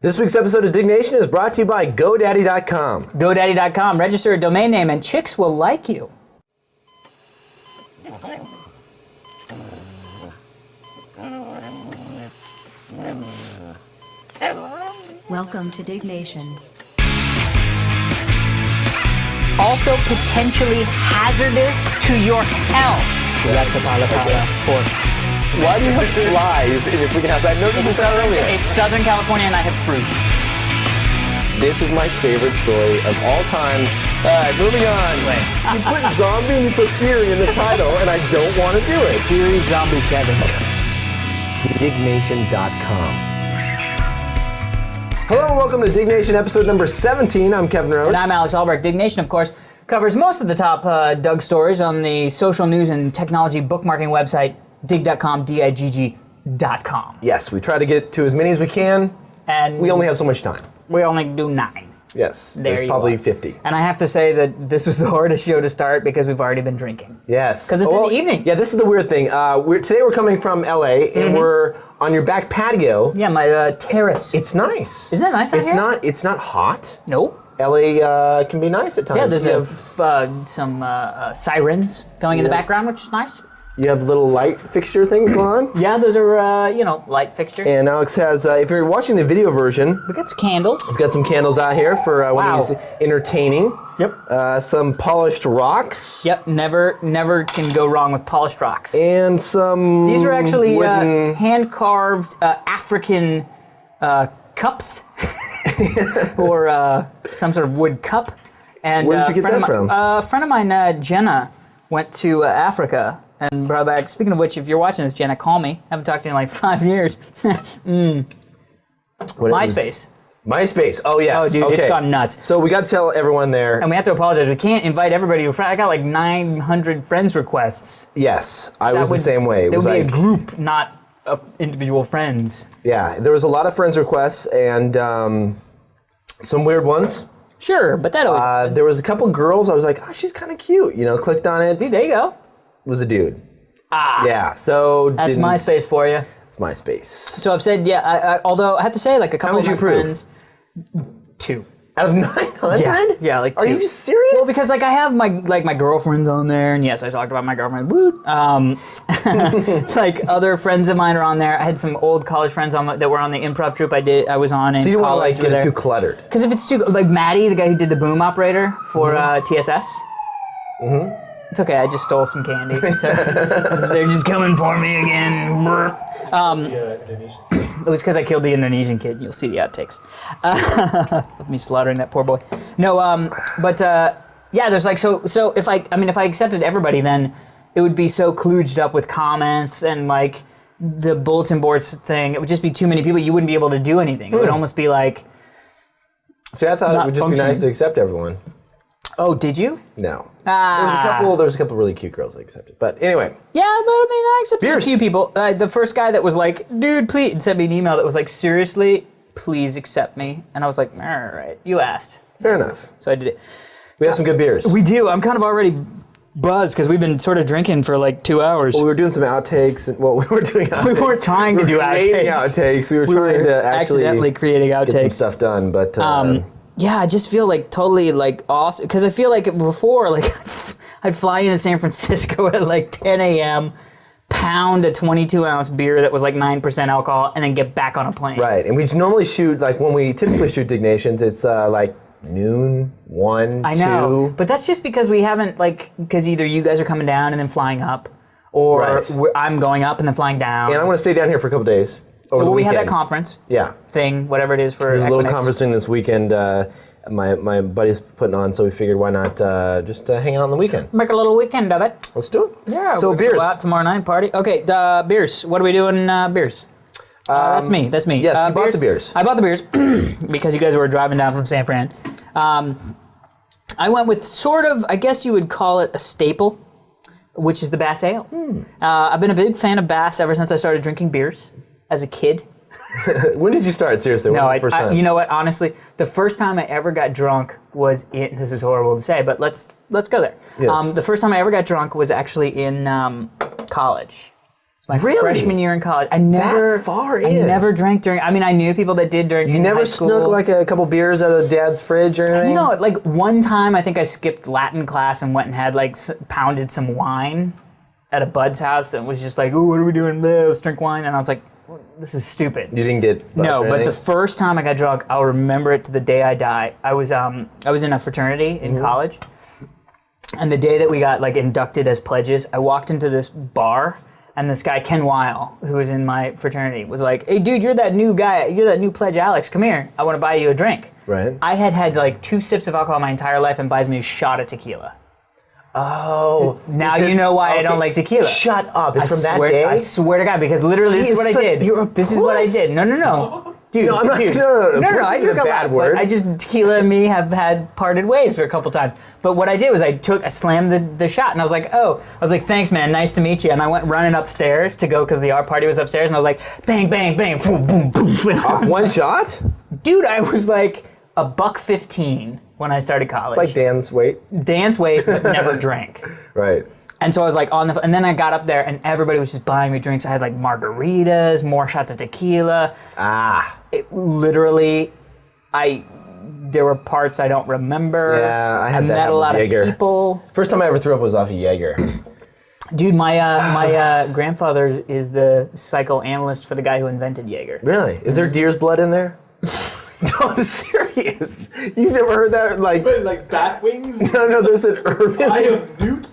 This week's episode of Diggnation is brought to you by GoDaddy.com. GoDaddy.com. Register a domain name and chicks will like you. Welcome to Diggnation. Also potentially hazardous to your health. Why do you have flies in your freaking house? I noticed this out earlier. It's Southern California and I have fruit. This is my favorite story of all time. Alright, moving on. You put zombie and you put theory in the title, and I don't want to do it. Theory zombie Kevin. Diggnation.com. Hello and welcome to Diggnation episode number 17. I'm Kevin Rose. And I'm Alex Albrecht. Diggnation, of course, covers most of the top Doug stories on the social news and technology bookmarking website, Digg.com, Digg.com. Yes, we try to get to as many as we can. And we only have so much time. We only do 9. Yes, There there's you probably are. 50. And I have to say that this was the hardest show to start because we've already been drinking. Yes. Because it's in the evening. Yeah, this is the weird thing. Today we're coming from LA, and we're on your back patio. Yeah, my terrace. It's nice. Isn't it nice out here? It's not hot. Nope. LA can be nice at times. Yeah, there's some sirens going in the background, which is nice. You have little light fixture things going on. Yeah, those are, light fixtures. And Alex has, if you're watching the video version, We got some candles. he's got some candles out here for when Wow. he's entertaining. Yep. Some polished rocks. Yep, never can go wrong with polished rocks. And some These are actually wooden... hand-carved African cups, or some sort of wood cup. And Where did you get that from? A friend of mine, Jenna, went to Africa and brought back. Speaking of which, if you're watching this, Jenna, call me. Haven't talked to you in like 5 years. MySpace. MySpace. Oh, yes. Oh, dude, okay. it's gone nuts. So we got to tell everyone there. And we have to apologize. We can't invite everybody to a friend. I got like 900 friends requests. Yes, I was the same way. It was would be like a group, not individual friends. Yeah, there was a lot of friends requests and some weird ones. Sure, but that always. There was a couple girls. I was like, oh, she's kind of cute. Clicked on it. There you go. Was a dude. Yeah. So That's MySpace for you. It's MySpace. So I've said, yeah. Although I have to say, like a couple How of would my you approve? friends. 2. Out of 900? Yeah, like 2. Are you serious? Well, because like I have my girlfriends on there, and yes, I talked about my girlfriend. Woot. Like other friends of mine are on there. I had some old college friends that were on the improv troupe I was on in So you don't want college. to get it too cluttered. Because if it's too like Maddie, the guy who did the boom operator for TSS. Mm-hmm. It's okay. I just stole some candy. So, they're just coming for me again. It was because I killed the Indonesian kid. You'll see the outtakes of me slaughtering that poor boy. No, but yeah, there's like so if I accepted everybody, then it would be so kludged up with comments and like the bulletin boards thing. It would just be too many people. You wouldn't be able to do anything. It would almost be like. See, I thought it would just be nice to accept everyone. Oh, did you? No. There was a couple really cute girls I accepted. But anyway. Yeah, but I accepted Beers. a few people. The first guy that was like, dude, please, and sent me an email that was like, seriously, please accept me. And I was like, all right, you asked. Fair enough. So I did it. We have some good beers. We do. I'm kind of already buzzed because we've been sort of drinking for like 2 hours. Well, we were doing some outtakes. We were doing outtakes. We weren't trying to do creating outtakes. We were trying to actually accidentally creating outtakes. Get some stuff done, but... yeah, I just feel like totally like awesome because I feel like before like I'd fly into San Francisco at like 10 a.m., pound a 22-ounce beer that was like 9% alcohol, and then get back on a plane. Right, and we normally shoot like when we typically shoot Dignations, it's like noon, 1, I know, 2. but that's just because we haven't because either you guys are coming down and then flying up, or Right. I'm going up and then flying down. And I'm going to stay down here for a couple days. Over the we had that weekend. conference Yeah. thing, whatever it is for. There's a little Equinix. conference thing this weekend. My buddy's putting on, so we figured why not just hang out on the weekend. Make a little weekend of it. Let's do it. Yeah. So we're gonna beers. Go out tomorrow night party. Okay. Beers. What are we doing? Beers. That's me. That's me. Yes, you bought the beers. I bought the beers because you guys were driving down from San Fran. I went with sort of, I guess you would call it a staple, which is the Bass Ale. I've been a big fan of Bass ever since I started drinking beers as a kid. When did you start? Seriously, when was the first time? You know what? Honestly, the first time I ever got drunk was in. This is horrible to say, but let's go there. Yes. The first time I ever got drunk was actually in college. My Really? freshman year in college. I never far I in? never drank during. I mean, I knew people that did during. You in never high school. snuck like a couple beers out of Dad's fridge or anything? No, like one time I think I skipped Latin class and went and had like pounded some wine at a bud's house and was just like, "Ooh, what are we doing? Let's drink wine." And I was like, "This is stupid." You didn't get No, or but the anything? first time I got drunk, I'll remember it to the day I die. I was in a fraternity in college, and the day that we got like inducted as pledges, I walked into this bar. And this guy, Ken Weil, who was in my fraternity, was like, "Hey, dude, you're that new guy. You're that new pledge, Alex. Come here. I want to buy you a drink." Right. I had like 2 sips of alcohol my entire life and buys me a shot of tequila. Oh. Now is it- you know why I okay. don't like tequila. Shut up. It's from that swear, day? I swear to God, because literally this He is what is I such- did. you're a This is what I puss. did. No. Dude, No, I'm not- dude. no, No, puss I is a drink a bad lot, word. but I just, tequila and me have had parted ways for a couple times. But what I did was I slammed the shot and I was like, "Thanks, man, nice to meet you." And I went running upstairs to go, because the art party was upstairs, and I was like, bang, bang, bang, boom, boom, boom. Off one shot? Dude, I was like $1.15 when I started college. It's like Dan's weight. Dance weight, but never drank. Right. And so I was like and then I got up there and everybody was just buying me drinks. I had like margaritas, more shots of tequila. It literally, there were parts I don't remember. Yeah, I had that met happen a lot with of Jaeger. people. First time I ever threw up was off of Jaeger. Dude, my grandfather is the psychoanalyst for the guy who invented Jaeger. Really? Is there deer's blood in there? No, I'm serious. You've never heard that? Like bat wings? no, there's an urban... Eye of Newt?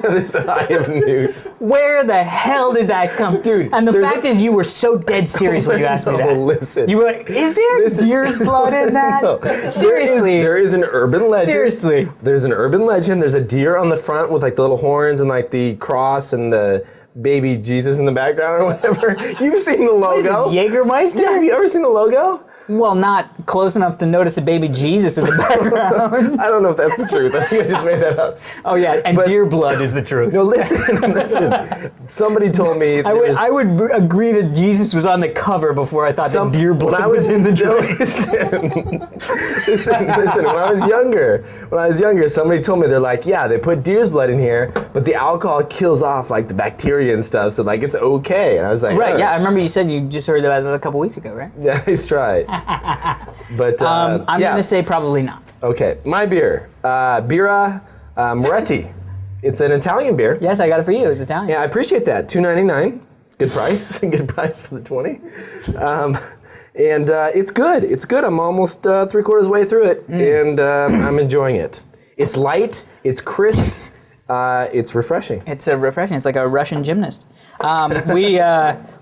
There's the Eye of Newt. Where the hell did that come? Dude, And the there's fact is you were so dead serious when you asked me No, that. listen. You were like, is there deer's blood in that? No. Seriously. There is an urban legend. Seriously. There's an urban legend. There's a deer on the front with like the little horns and like the cross and the baby Jesus in the background or whatever. You've seen the What is logo. this, Jägermeister? Yeah, have you ever seen the logo? Well, not close enough to notice a baby Jesus in the background. I don't know if that's the truth. I think I just made that up. Oh yeah, and But- deer blood is the truth. No, listen. Somebody told me I would agree that Jesus was on the cover before I thought that deer blood was in the drink. Listen. When I was younger, somebody told me, they're like, yeah, they put deer's blood in here, but the alcohol kills off like the bacteria and stuff, so like it's okay. And I was like, Right, oh. yeah, I remember you said you just heard about that a couple weeks ago, right? Yeah, nice try. But I'm yeah. gonna say probably not. Okay, my beer, Birra Moretti. It's an Italian beer. Yes, I got it for you. It's Italian. Yeah, I appreciate that. $2.99. Good price. Good price for the 20. And it's good. It's good. I'm almost 3/4 way through it, and I'm enjoying it. It's light. It's crisp. It's refreshing. It's refreshing. It's like a Russian gymnast.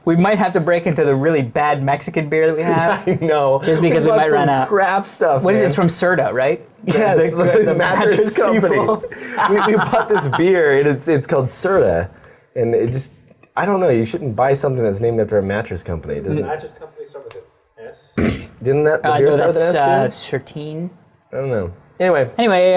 We might have to break into the really bad Mexican beer that we have. I know. Just because we bought might some run out. crap stuff. What is it? man. It's from Serta, right? Yes, the mattress company. people. we bought this beer, and it's called Serta, and it just, I don't know. You shouldn't buy something that's named after a mattress company. It doesn't? Mattress company start with an S? Didn't that the beer No, start with an that's S too? Sertine. I don't know. Anyway, Anyway,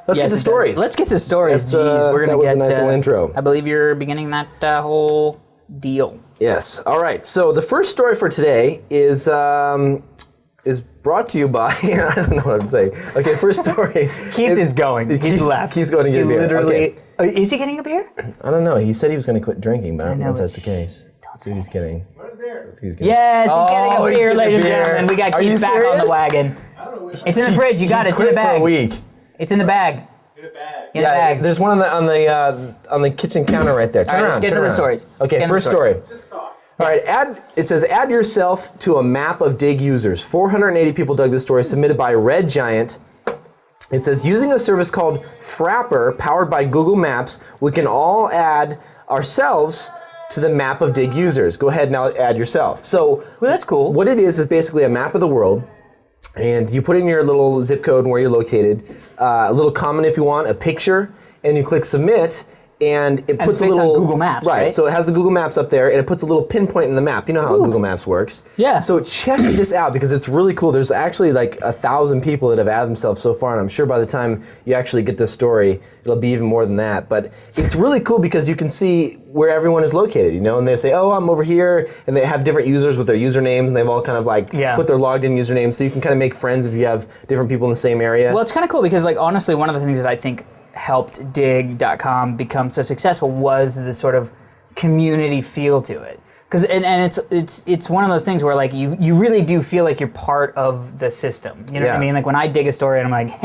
Let's get to stories. Let's get to stories. That's, Jeez, we're gonna that was get a nice little intro. I believe you're beginning that whole deal. yes. All right. So the first story for today is brought to you by I don't know what I'm saying. Okay, first story. Keith is going. He's left. He's going to get a He beer. literally. Okay. Is he getting a beer? I don't know. He said he was going to quit drinking, but I don't know know, if that's the but case. don't Dude, he's kidding. Where's the beer? He's kidding. Yes, he's getting Oh, a he's beer, getting a ladies and beer. gentlemen. We got Are you Keith back on the serious? wagon. I don't know which. It's in the fridge. You got it. It's in Quit the for a bag. week. It's in the bag. Get it back. In the Yeah, bag. there's one on the kitchen counter right there. Turn All right, around. let's get turn into the around. stories. Okay, Get into first the story. Just talk. All right, it says add yourself to a map of Digg users. 480 people dug this story, submitted by Red Giant. It says using a service called Frapper, powered by Google Maps, we can all add ourselves to the map of Digg users. Go ahead now, add yourself. So Well, that's cool. what it is basically a map of the world, and you put in your little zip code and where you're located, a little comment if you want, a picture, and you click submit, and it puts it's a based on little Google Maps, right? So it has the Google Maps up there, and it puts a little pinpoint in the map. You know how Google Maps works. Yeah. So check this out because it's really cool. There's actually like 1,000 people that have added themselves so far, and I'm sure by the time you actually get this story, it'll be even more than that. But it's really cool because you can see where everyone is located, you know, and they say, oh, I'm over here, and they have different users with their usernames, and they've all kind of like put their logged in usernames, so you can kind of make friends if you have different people in the same area. Well, it's kind of cool because, like, honestly, one of the things that I think helped Digg.com become so successful was the sort of community feel to it. And it's one of those things where like you really do feel like you're part of the system. You know what I mean? Like when I dig a story and I'm like,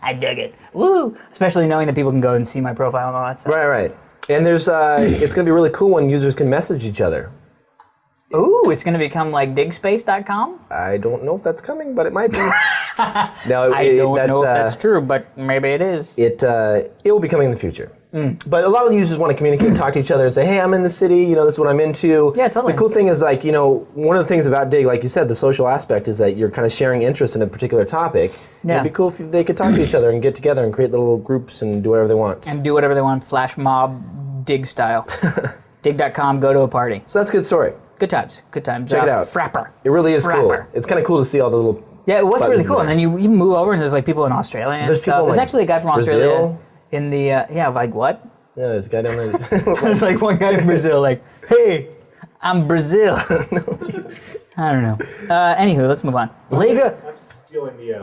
I dug it, woo! Especially knowing that people can go and see my profile and all that stuff. Right. And there's it's going to be really cool when users can message each other. Ooh, it's going to become like digspace.com? I don't know if that's coming, but it might be. No, I don't know if that's true, but maybe it is. It will be coming in the future. But a lot of users want to communicate, talk to each other, and say, "Hey, I'm in the city. This is what I'm into." Yeah, totally. The cool thing is, like, one of the things about Digg, like you said, the social aspect is that you're kind of sharing interest in a particular topic. Yeah. It'd be cool if they could talk to each other and get together and create little groups and do whatever they want. And do whatever they want, flash mob, Digg style. Digg.com, go to a party. So that's a good story. Good times. Check it out. Frapper. It really is cool. Frapper. It's kind of cool to see all the little. Yeah, it was buttons really cool. in And there. then you move over and there's like people in Australia and There's stuff. people in, There's like, actually a guy from Brazil. Australia in the like what? Yeah, there's a guy down there. There's like one guy in Brazil like, hey, I'm Brazil. I don't know. Anywho, let's move on. Lego. I'm stealing the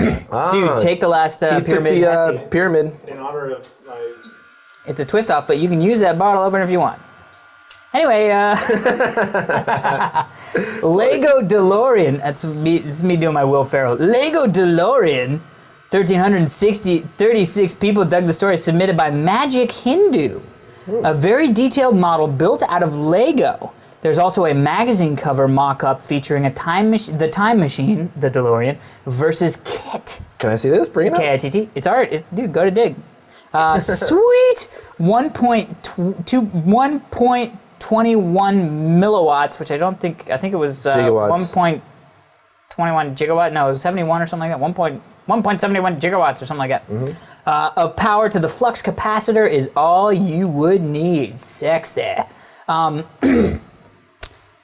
Dude, take the last He took pyramid. the pyramid. in honor of my. It's a twist off, but you can use that bottle opener if you want. Anyway, Lego DeLorean. It's me doing my Will Ferrell. Lego DeLorean. 36 people dug the story submitted by Magic Hindu. A very detailed model built out of Lego. There's also a magazine cover mock-up featuring the time machine, the DeLorean, versus Kit. Can I see this? Bring it up. K-I-T-T. It's art. Dude, go to Digg. Sweet! 1.21 milliwatts, which I think it was Gigawatts. 1.21 gigawatt. No, it was 71 or something like that. 1.71 gigawatts or something like that. Of power to the flux capacitor is all you would need. Sexy.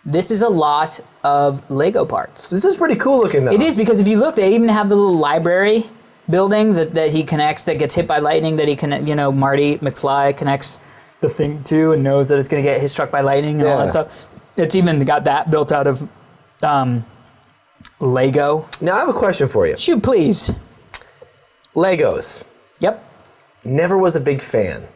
This is a lot of Lego parts. This is pretty cool looking, though. It is, because if you look, they even have the little library building that he connects, that gets hit by lightning, that he can, Marty McFly connects the thing to and knows that it's going to get struck by lightning and all that stuff. It's even got that built out of Lego. Now, I have a question for you. Shoot, please. Legos. Yep. Never was a big fan.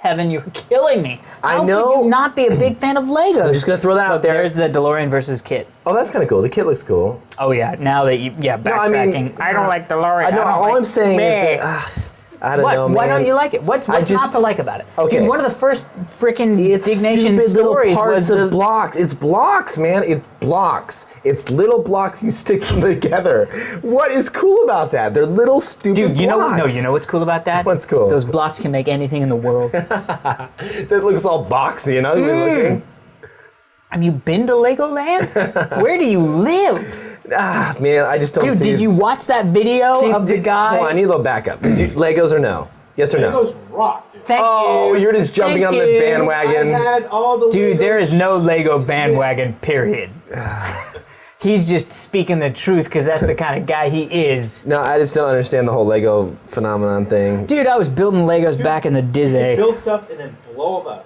Kevin, you're killing me. How I know. could you not be a big fan of Legos? I'm just going to throw that out there. There's the DeLorean versus Kit. Oh, that's kind of cool. The kit looks cool. Oh, yeah. Now that backtracking. I don't like DeLorean. I know. All I'm saying is that, I don't know, man. Why don't you like it? What's not to like about it? Okay. Dude, one of the first freaking Diggnation stupid stories little parts was of blocks. It's blocks, man. It's blocks. It's little blocks. You stick them together. What is cool about that? They're little stupid Dude, you blocks. know what's cool about that? What's cool? Those blocks can make anything in the world. That looks all boxy and ugly looking. Have you been to Legoland? Where do you live? Man, I just don't Dude, see did you watch that video of the guy? Hold on, I need a little backup. Legos or no? Yes or no? Legos rock, dude. Thank Oh, you. you're just jumping on the you. bandwagon. I had all the Dude, Legos. there is no Lego bandwagon, period. He's just speaking the truth because that's the kind of guy he is. No, I just don't understand the whole Lego phenomenon thing. Dude, I was building Legos back in the Dizzy. Build stuff and then blow them up.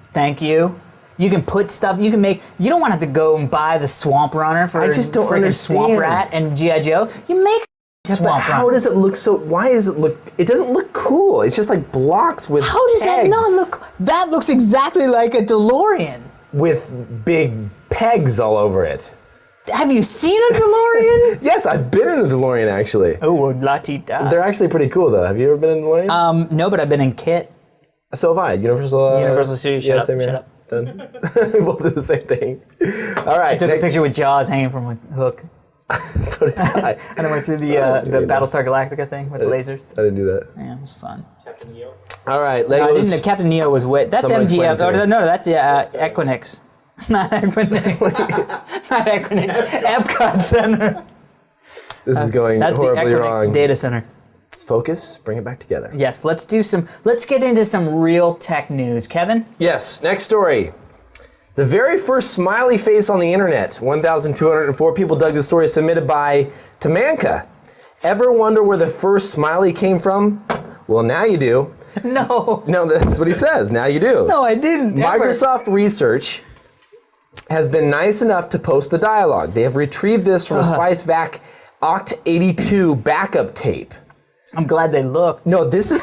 Thank you. You can put stuff, you don't want to have to go and buy the Swamp Runner for I just don't friggin' Swamp understand. Rat and G.I. Joe. You make But Swamp how Runner. does it look so? Why does it look? It doesn't look cool. It's just like blocks with. How does that pegs. not look? That looks exactly like a DeLorean. With big pegs all over it. Have you seen a DeLorean? Yes, I've been in a DeLorean actually. Oh, la-ti-da. They're actually pretty cool though. Have you ever been in a DeLorean? No, but I've been in Kit. So have I. Universal. Universal Studios. Yeah, Shut same up. here. Shut up. Done. We both did the same thing. All right. Took a picture with Jaws hanging from a hook. So did I. And I went through the Battlestar Galactica thing with the lasers. I didn't do that. Yeah, it was fun. Captain Neo. All right. I didn't know Legos. Captain Neo was with. That's Someone explain MGM. it to me. No, that's Equinix. Not Equinix. Not Equinix. Epcot Center. This is going That's the horribly Equinix wrong. data center. Let's focus. Bring it back together. Yes, let's get into some real tech news. Kevin? Yes. Next story. The very first smiley face on the internet. 1,204 people dug the story submitted by Tamanka. Ever wonder where the first smiley came from? Well, now you do. No. No, that's what he says. Now you do. No, I didn't. Ever. Microsoft Research has been nice enough to post the dialogue. They have retrieved this from a SpiceVac Oct82 backup tape. I'm glad they looked. No, this is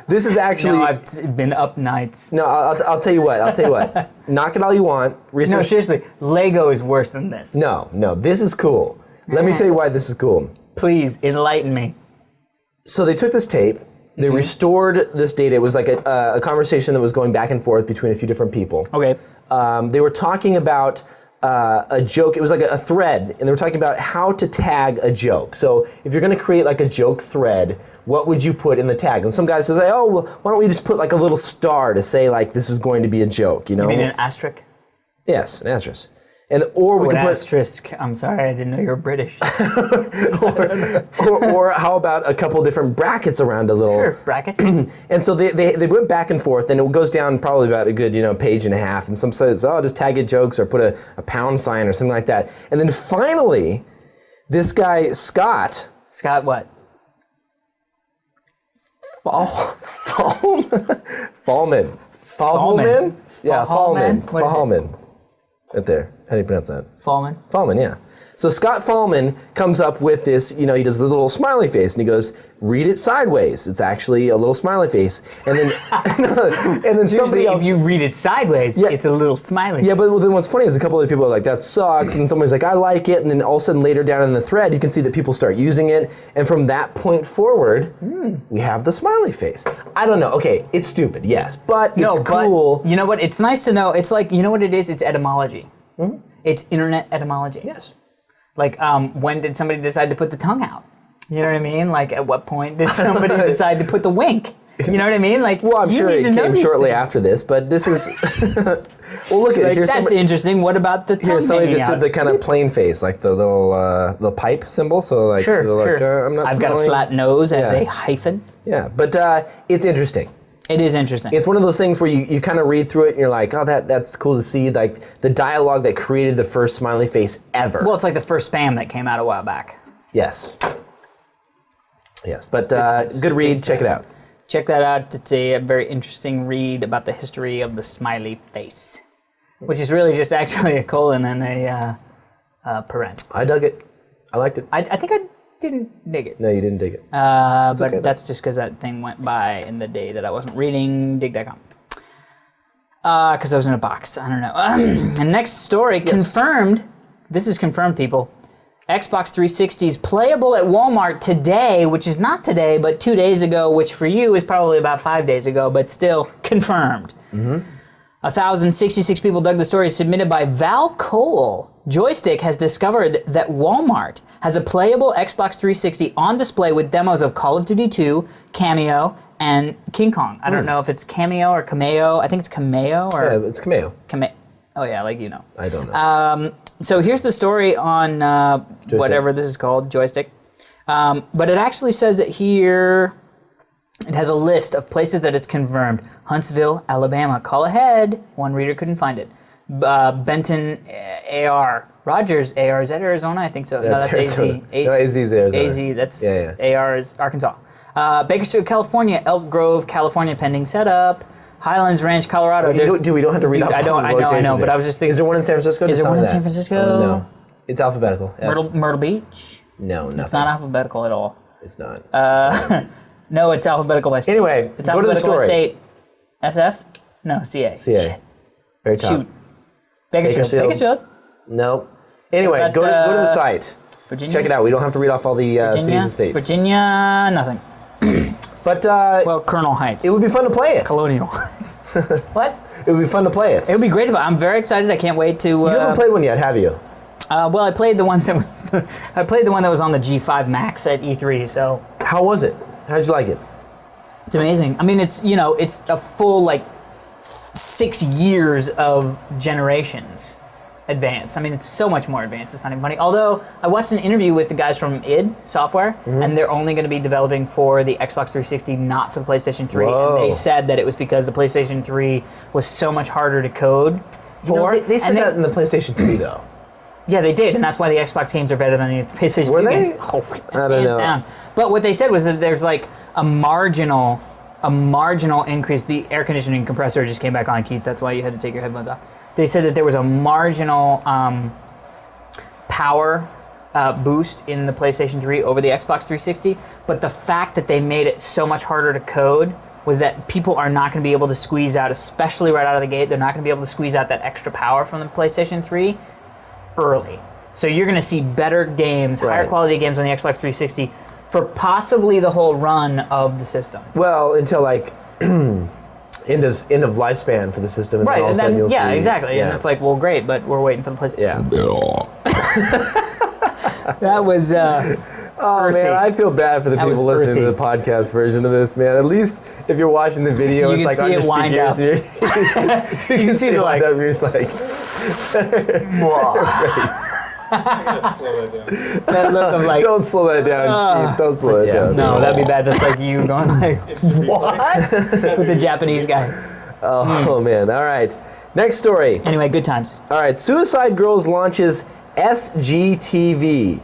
This is actually. No, I've been up nights. No, I'll tell you what. Knock it all you want. No, seriously, Lego is worse than this. No, this is cool. Let me tell you why this is cool. Please enlighten me. So they took this tape. They restored this data. It was like a conversation that was going back and forth between a few different people. Okay. They were talking about a joke. It was like a thread, and they were talking about how to tag a joke. So if you're going to create like a joke thread, what would you put in the tag? And some guy says, oh, well, why don't we just put like a little star to say like this is going to be a joke, you know? You mean an asterisk? Yes, an asterisk. Or we can put asterisk. I'm sorry, I didn't know you were British. or how about a couple different brackets around a little. Sure, brackets. And so they went back and forth, and it goes down probably about a good page and a half. And some says, oh, just tag it jokes or put a pound sign or something like that. And then finally, this guy Scott. Scott what? Fallman. Yeah, Fallman? What is it? Fallman. Right there. How do you pronounce that? Fallman? Fallman, yeah. So Scott Fallman comes up with this, he does the little smiley face, and he goes, read it sideways. It's actually a little smiley face. And then somebody else... if you read it sideways, it's a little smiley. Yeah, but then what's funny is a couple of people are like, that sucks, and then somebody's like, I like it, and then all of a sudden later down in the thread, you can see that people start using it, and from that point forward, we have the smiley face. I don't know. Okay, it's stupid, yes, but it's cool. But you know what? It's nice to know. It's like, you know what it is? It's etymology. Mm-hmm. It's internet etymology. Yes. Like, when did somebody decide to put the tongue out? You know what I mean? Like, at what point did somebody decide to put the wink? You know what I mean? Like, well, I'm sure it came shortly after this, but this is. Well, look at it. Here's that's interesting. What about the tongue? Here, somebody just did the kind of plain face, like the little the pipe symbol. So like, sure. I'm not. I've got a flat nose as a hyphen. Yeah, but it's interesting. It is interesting. It's one of those things where you kind of read through it and you're like, oh, that's cool to see, like the dialogue that created the first smiley face ever. Well, it's like the first spam that came out a while back. Yes. Yes, but good read. Check it out. Check that out. It's a very interesting read about the history of the smiley face, which is really just actually a colon and a paren. I dug it. I liked it. I think I didn't dig it. No, you didn't dig it. But okay, that's just because that thing went by in the day that I wasn't reading Digg.com. Because I was in a box. I don't know. And next story, confirmed. This is confirmed, people. Xbox 360 is playable at Walmart today, which is not today, but 2 days ago, which for you is probably about 5 days ago, but still confirmed. 1,066 people dug the story, submitted by Val Cole. Joystick has discovered that Walmart has a playable Xbox 360 on display with demos of Call of Duty 2, Cameo, and King Kong. I don't know if it's Cameo or Cameo. I think it's Cameo. Or yeah, it's Cameo. Oh yeah, like you know. I don't know. So here's the story on whatever this is called, Joystick. But it actually says that here, it has a list of places that it's confirmed. Huntsville, Alabama. Call ahead. One reader couldn't find it. Benton, AR. Rogers, AR. Is that Arizona? I think so. That's no, that's AZ. No, AZ is Arizona. AZ, that's AR is Arkansas. Bakersfield, California. Elk Grove, California, pending setup. Highlands Ranch, Colorado. We don't have to read off. I know, but I was just thinking. Is there one in San Francisco? Is there one in San Francisco? No. It's alphabetical. Yes. Myrtle Beach? No, nothing. It's not alphabetical at all. It's not. No, it's alphabetical by state. Anyway, it's go to the story. By state. SF? No, CA. CA. Shit. Very top. Shoot. Bakersfield? No. Anyway, go to the site. Virginia? Check it out. We don't have to read off all the cities and states. Virginia, nothing. But well, Colonel Heights. It would be fun to play it. Colonial Heights. What? It would be fun to play it. It would be great. I'm very excited. I can't wait to. You haven't played one yet, have you? Well, I played the one that was. I played the one that was on the G5 Max at E3. So. How was it? How did you like it? It's amazing. I mean, it's it's a full 6 years of generations advance. I mean, it's so much more advanced. It's not even funny. Although I watched an interview with the guys from id Software, and they're only going to be developing for the Xbox 360, not for the PlayStation 3. Whoa. And they said that it was because the PlayStation 3 was so much harder to code for. They said that in the PlayStation 2, though. Yeah, they did, and that's why the Xbox games are better than the PlayStation 2 Were they? games. Oh, I don't know. Down. But what they said was that there's a marginal increase. The air conditioning compressor just came back on, Keith. That's why you had to take your headphones off. They said that there was a marginal power boost in the PlayStation 3 over the Xbox 360, but the fact that they made it so much harder to code was that people are not going to be able to squeeze out, especially right out of the gate, they're not going to be able to squeeze out that extra power from the PlayStation 3 early. So you're going to see better games, higher quality games on the Xbox 360 for possibly the whole run of the system. Well, until like end of lifespan for the system, and Right, then all of a sudden you'll see. Exactly. Yeah. And it's like, well, great, but we're waiting for the PlayStation. Yeah. That was Oh earthy. man, I feel bad for the That was people listening to earthy. the podcast version of this, man. At least if you're watching the video, You it's can like see on it your wind speakers. up. You can see the, like- wind up. You're just like, I gotta slow that down. that look of like, don't slow that down. Keith. Don't slow it down. no, that'd be bad. That's like you going like, what? With the Japanese guy. Oh man. All right. Next story. Anyway, good times. All right. Suicide Girls launches SGTV.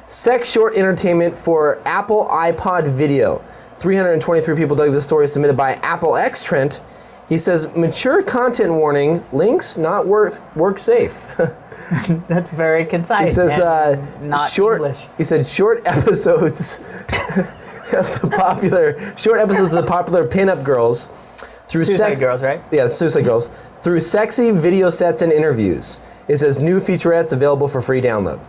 Sex short entertainment for Apple iPod video. 323 people dug this story submitted by Apple X Trent. He says, mature content warning, links not work safe. That's very concise. He says, and not short. English. He said short episodes of the popular pinup girls through Suicide Girls, right? Yeah, Suicide Girls through sexy video sets and interviews. It says new featurettes available for free download.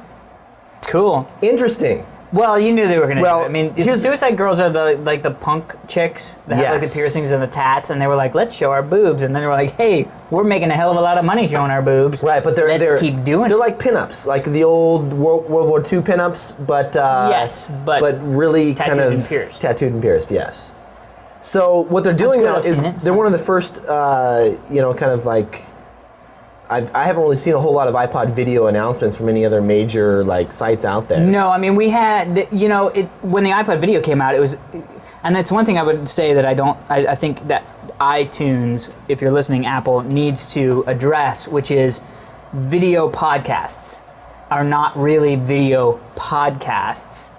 Cool. Interesting. Well, you knew they were going to Well, do it. I mean, here's- Suicide Girls are the punk chicks that have like the Yes. piercings and the tats, and they were like, let's show our boobs. And then they were like, hey, we're making a hell of a lot of money showing our boobs. Right, but Let's keep doing They're it. like pinups, like the old World War II pinups, but Yes, but really kind tattooed of and pierced. tattooed and pierced. Yes. So what they're doing good, now I've is seen it. they're one of the first, kind of like. I haven't really seen a whole lot of iPod video announcements from any other major like sites out there. No, I mean, we had, when the iPod video came out, it was, and that's one thing I would say that I think that iTunes, if you're listening, Apple, needs to address, which is video podcasts are not really video podcasts.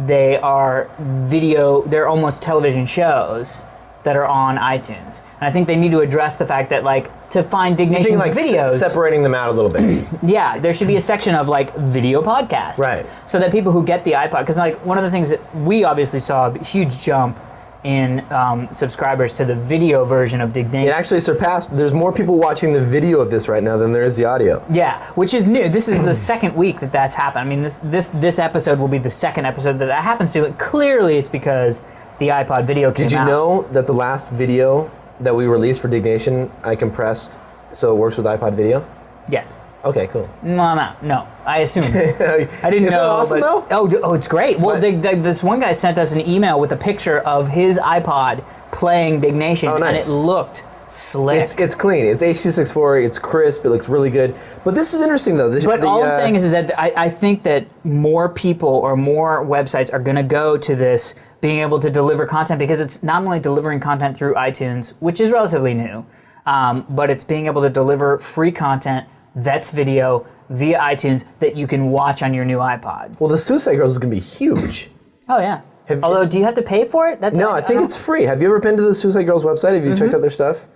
They are they're almost television shows that are on iTunes. And I think they need to address the fact that, like, to find Dignation's like videos, separating them out a little bit. yeah, there should be a section of like video podcasts, Right. So that people who get the iPod, because like one of the things that we obviously saw a huge jump in subscribers to the video version of Diggnation. It actually surpassed. There's more people watching the video of this right now than there is the audio. Yeah, which is new. This is the second week that that's happened. I mean, this episode will be the second episode that happens to. And clearly, it's because the iPod video came out. Did you know that the last video that we released for Diggnation, I compressed so it works with iPod video? Yes. Okay, cool. No. I assumed. I didn't Isn't know. that awesome, but, oh, it's great. Well, this one guy sent us an email with a picture of his iPod playing Diggnation, Oh, nice. and it looked slick. It's clean. It's H.264. It's crisp. It looks really good. But this is interesting, though. But all I'm saying is that I think that more people or more websites are going to go to this being able to deliver content, because it's not only delivering content through iTunes, which is relatively new, but it's being able to deliver free content that's video via iTunes that you can watch on your new iPod. Well, the Suicide Girls is going to be huge. Oh, yeah. Although, do you have to pay for it? No, I think it's free. Have you ever been to the Suicide Girls website? Have you checked out their stuff?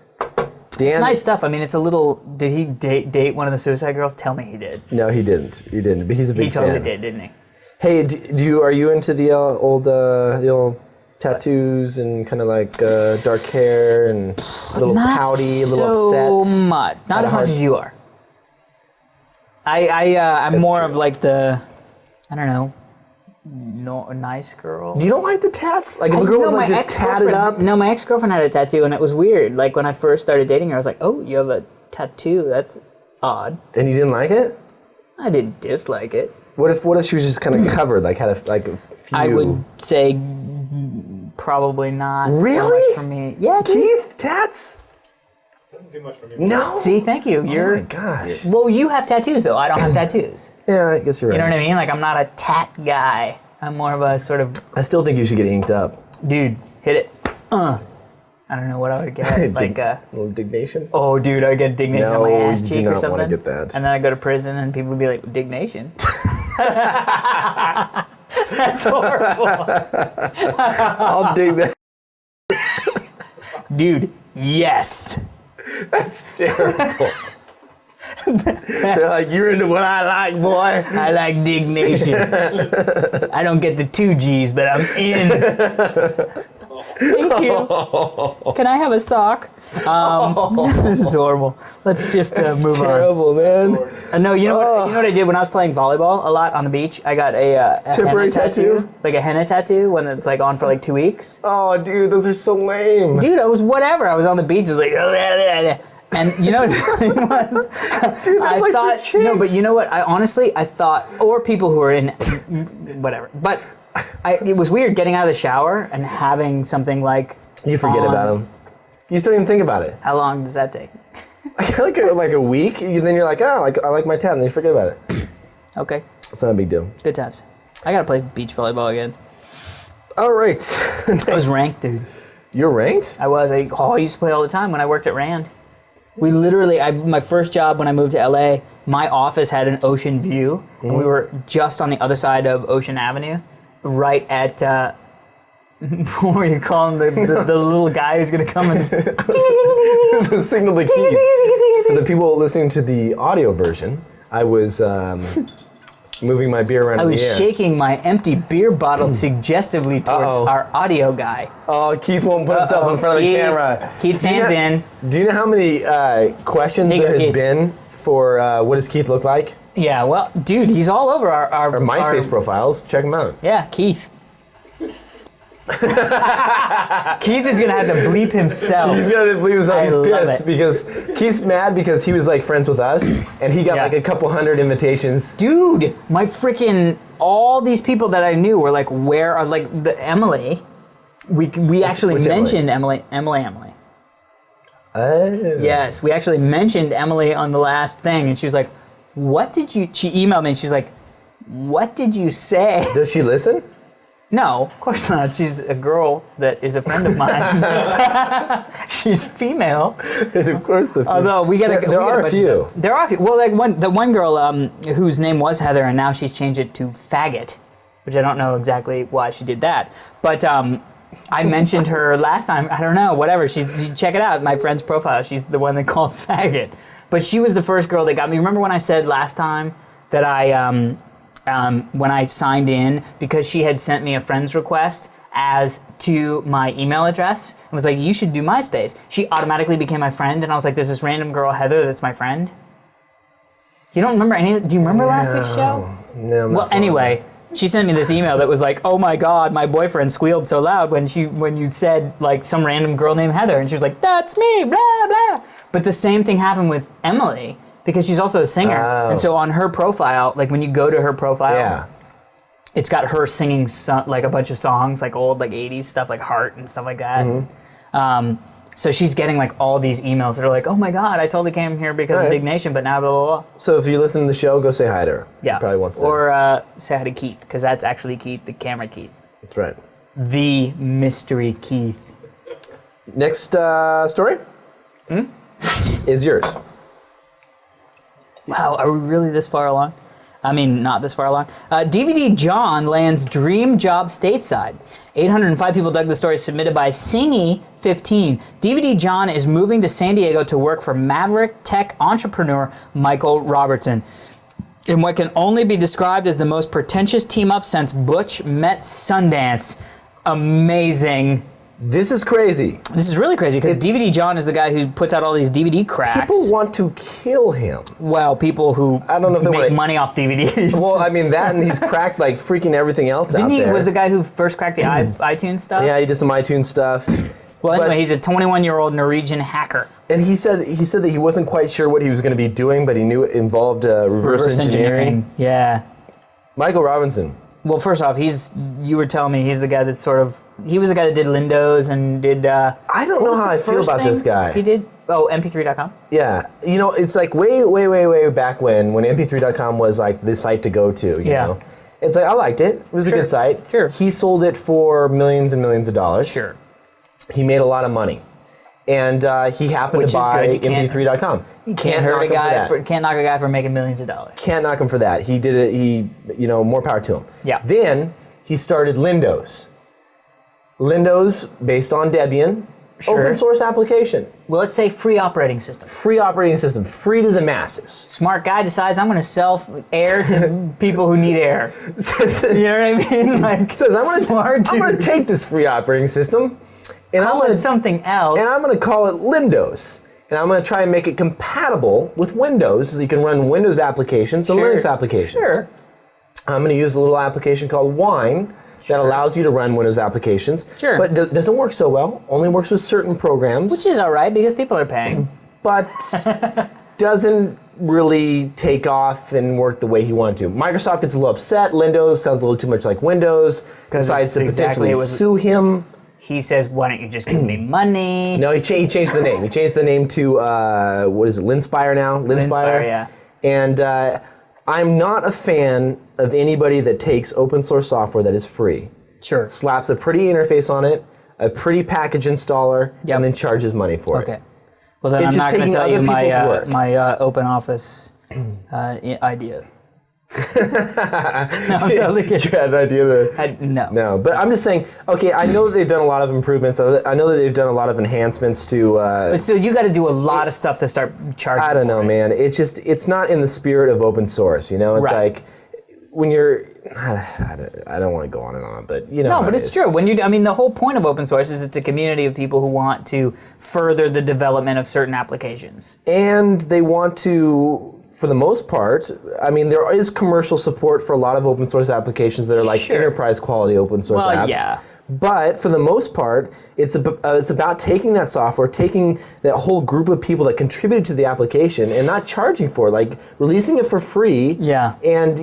Dan? It's nice stuff. I mean, it's a little... Did he date one of the Suicide Girls? Tell me he did. No, he didn't. He didn't. But he's a big He totally fan. did, didn't he? Hey, are you into the old tattoos and kind of like dark hair and a little pouty, a little upset? so much. Not as much hard. as you are. I'm That's more true. of like the, I don't know, no, nice girl. You don't like the tats? Like if I a girl know was like my just tatted ex-girlfriend- up? No, my ex-girlfriend had a tattoo, and it was weird. Like when I first started dating her, I was like, "Oh, you have a tattoo? That's odd." And you didn't like it? I didn't dislike it. What if she was just kind of covered, like had a few? I would say probably not. so Really? much for me. Yeah, dude. Keith, tats? Doesn't do much for me. No. See, thank you. Oh You're my gosh. well. You have tattoos though. I don't have tattoos. Yeah, I guess you're right. You know what I mean? Like I'm not a tat guy. I'm more of a sort of I still think you should get inked up. dude. Hit it. I don't know what I would get. Like A little Diggnation? oh, dude, I get Diggnation No, on my ass you do cheek or not something. wanna get that. And then I go to prison, and people would be like, Diggnation. That's horrible. I'll dig that. Dude, yes. That's terrible. They're like, you're into what I like, boy. I like Diggnation. I don't get the 2 G's, but I'm in. Thank you. Can I have a sock? This is horrible. Let's just move Terrible, man. on. No, you know what I did when I was playing volleyball a lot on the beach? I got a Temporary henna tattoo? like a henna tattoo when it's like on for like 2 weeks. Oh, dude, those are so lame. Dude, I was whatever. I was on the beach, I was like, and you know what the thing was? Dude, that's like for chicks. No, but you know what? I thought, or people who are in, whatever. But it was weird getting out of the shower and having something like. You forget about them. You still don't even think about it. How long does that take? like a week, then you're like, oh, I like my tat, and then you forget about it. Okay. It's not a big deal. Good times. I gotta play beach volleyball again. All right. I was ranked, dude. You're ranked? I was. I used to play all the time when I worked at Rand. We literally, my first job when I moved to LA, my office had an ocean view, and we were just on the other side of Ocean Avenue, right at, what were you calling the little guy who's gonna come and... It's a signal to Keith. For the people listening to the audio version, I was moving my beer around I in was the air. shaking my empty beer bottle suggestively towards our audio guy. Oh, Keith won't put himself in front of the camera. Keith's hands in. Do you know how many questions there has been for what does Keith look like? Yeah, well, dude, he's all over our MySpace profiles. Check him out. Yeah, Keith. Keith is gonna have to bleep himself. He's gonna believe himself. He's love pissed it. because Keith's mad because he was like friends with us and he got like a couple hundred invitations. Dude, my freaking all these people that I knew were like, where are like the Emily? We actually which Emily? Emily. Oh. Yes, we actually mentioned Emily on the last thing, and she was like, "What did you?" She emailed me, and she's like, "What did you say?" Does she listen? No, of course not. She's a girl that is a friend of mine. She's female. Of course, Although we gotta, there are a few. There are a few. Well, like the one girl whose name was Heather, and now she's changed it to Faggot, which I don't know exactly why she did that. But I mentioned her last time. I don't know. Whatever. You check it out. My friend's profile. She's the one that called Faggot. But she was the first girl that got me. Remember when I said last time that I when I signed in, because she had sent me a friend's request as to my email address and was like, you should do MySpace. She automatically became my friend, and I was like, there's this random girl, Heather, that's my friend. You don't remember any? Do you remember last week's show? No. Well, anyway, she sent me this email that was like, oh my God, my boyfriend squealed so loud when you said like some random girl named Heather, and she was like, that's me, blah, blah. But the same thing happened with Emily, because she's also a singer. And so on her profile, like when you go to her profile, it's got her singing like a bunch of songs, like old like 80s stuff, like Heart and stuff like that. So she's getting like all these emails that are like, oh my God, I totally came here because of Diggnation, but now blah, blah, blah. So if you listen to the show, go say hi to her. Yeah. She probably wants to. Or say hi to Keith, because that's actually Keith, the camera Keith. That's right. The mystery Keith. Next story is yours. Wow, are we really this far along? I mean, not this far along. DVD John lands dream job stateside. 805 people dug the story submitted by Singy15. DVD John is moving to San Diego to work for maverick tech entrepreneur Michael Robertson in what can only be described as the most pretentious team-up since Butch met Sundance. Amazing. This is crazy. This is really crazy because DVD John is the guy who puts out all these DVD cracks. People want to kill him. Well, people who I don't know if they make money off DVDs. Well, I mean that, and he's cracked like freaking everything else out there. Didn't he was the guy who first cracked the iTunes stuff? Yeah, he did some iTunes stuff. Well, anyway, he's a 21-year-old Norwegian hacker. And he said that he wasn't quite sure what he was going to be doing, but he knew it involved reverse engineering. Yeah. Michael Robinson. Well, first off, you were telling me he's the guy that's he was the guy that did Lindos and did... I don't know how I feel about this guy. He did? Oh, mp3.com? Yeah. You know, it's like way back when mp3.com was like the site to go to, you know? It's like, I liked it. It was a good site. Sure. He sold it for millions and millions of dollars. Sure. He made a lot of money. And he happened to buy mp3.com. You can't knock a guy for making millions of dollars. Can't knock him for that. He did it, more power to him. Yeah. Then he started Lindos. Lindos, based on Debian, open source application. Well, let's say free operating system. Free operating system, free to the masses. Smart guy decides I'm going to sell air to people who need air. You know what I mean? Like, says, I'm going to take this free operating system And Call it something else. And I'm going to call it Lindows. And I'm going to try and make it compatible with Windows so you can run Windows applications and Linux applications. Sure. I'm going to use a little application called Wine that allows you to run Windows applications. Sure. But doesn't work so well. Only works with certain programs. Which is all right because people are paying. But doesn't really take off and work the way he wanted to. Microsoft gets a little upset. Lindows sounds a little too much like Windows. Decides to potentially sue him. He says, "Why don't you just give me money?" No, he changed the name. He changed the name to what is it? Linspire now. Linspire, yeah. And I'm not a fan of anybody that takes open source software that is free, Sure. slaps a pretty interface on it, a pretty package installer, and then charges money for it. Okay. Well, then It's I'm just not going to taking tell you other people's work. my open office idea. No, I'm totally kidding. You had an idea No. No, but I'm just saying, okay, I know that they've done a lot of improvements. I know that they've done a lot of enhancements to... But still, you got to do a lot of stuff to start charging. I don't know, for it. man. It's not in the spirit of open source, you know? It's Right. like, when you're... I don't want to go on and on, but you know No, how but it it's is. true. The whole point of open source is it's a community of people who want to further the development of certain applications. And they want to... For the most part, there is commercial support for a lot of open source applications that are like Sure. enterprise quality open source apps. Yeah. But for the most part, it's about taking that software, taking that whole group of people that contributed to the application and not charging for it, like releasing it for free. Yeah. And